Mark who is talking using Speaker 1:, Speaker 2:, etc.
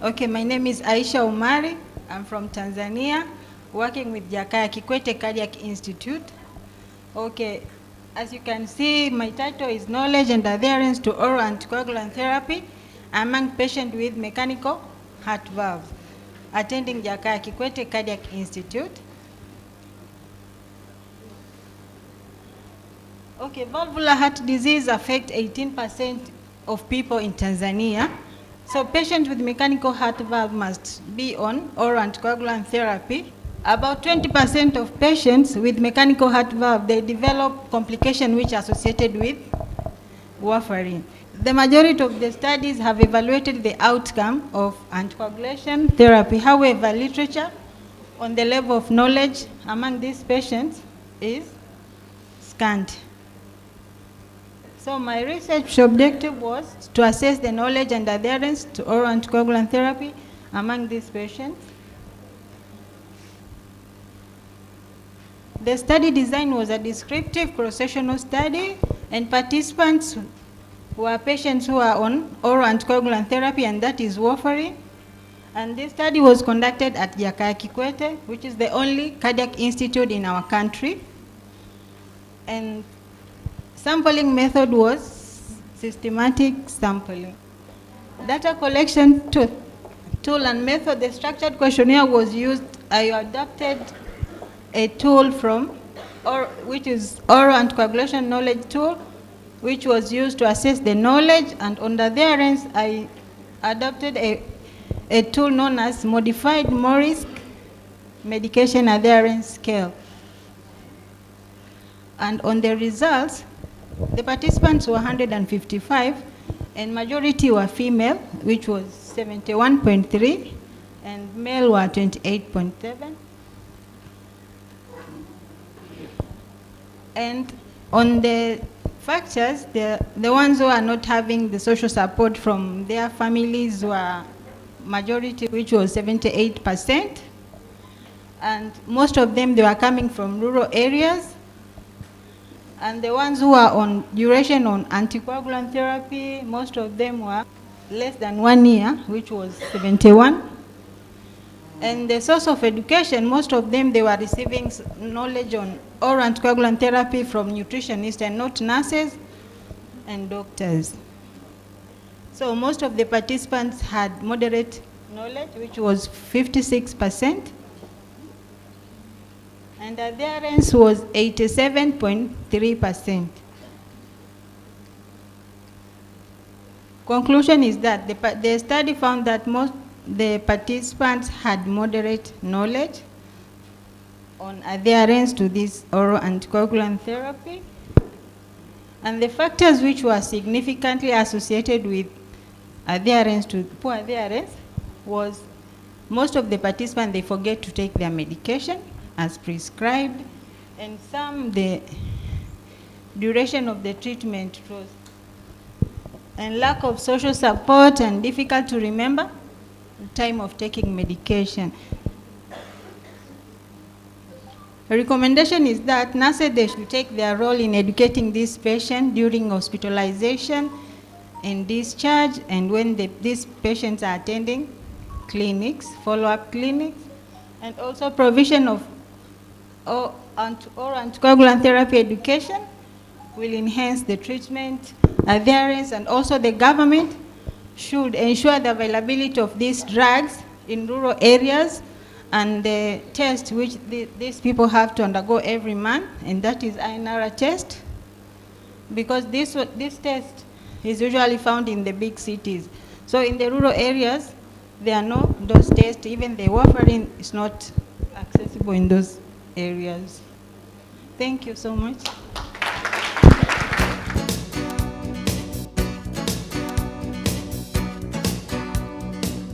Speaker 1: Okay, my name is Aisha Omari. I'm from Tanzania, working with Jakaya Kwete Cardiac Institute. Okay, as you can see, my title is Knowledge and Adherence to Oral Anticoagulant Therapy among patients with mechanical heart valve, attending Jakaya Kwete Cardiac Institute. Okay, valvular heart disease affects 18% of people in Tanzania. So patients with mechanical heart valve must be on oral anticoagulant therapy. About 20% of patients with mechanical heart valve, they develop complications which are associated with warfarin. The majority of the studies have evaluated the outcome of anticoagulation therapy. However, literature on the level of knowledge among these patients is scanty. So my research objective was to assess the knowledge and adherence to oral anticoagulant therapy among these patients. The study design was a descriptive cross-sectional study, and participants were patients who are on oral anticoagulant therapy, and that is warfarin. And this study was conducted at Jakaya Kwete, which is the only cardiac institute in our country. And sampling method was systematic sampling. Data collection tool and method, the structured questionnaire was used. I adopted a tool which is oral anticoagulation knowledge tool, which was used to assess the knowledge, and on the adherence, I adopted a tool known as modified Morris medication adherence scale. And on the results, the participants were 155, and majority were female, which was 71.3, and male were 28.7. And on the factors, the ones who are not having the social support from their families were majority, which was 78%. And most of them, they were coming from rural areas. And the ones who are on duration on anticoagulant therapy, most of them were less than 1 year, which was 71. And the source of education, most of them, they were receiving knowledge on oral anticoagulant therapy from nutritionists and not nurses and doctors. So most of the participants had moderate knowledge, which was 56%. And adherence was 87.3%. Conclusion is that the study found that most the participants had moderate knowledge on adherence to this oral anticoagulant therapy. And the factors which were significantly associated with adherence to poor adherence was most of the participants, they forget to take their medication as prescribed, and some, the duration of the treatment was, and lack of social support, and difficult to remember the time of taking medication. The recommendation is that nurses, they should take their role in educating this patient during hospitalization and discharge, and when these patients are attending clinics, follow-up clinics, and also provision of oral anticoagulant therapy education will enhance the treatment adherence, and also the government should ensure the availability of these drugs in rural areas, and the test which these people have to undergo every month, and that is INR test, because this test is usually found in the big cities. So in the rural areas, there are no those tests. Even the warfarin is not accessible in those areas. Thank you so much.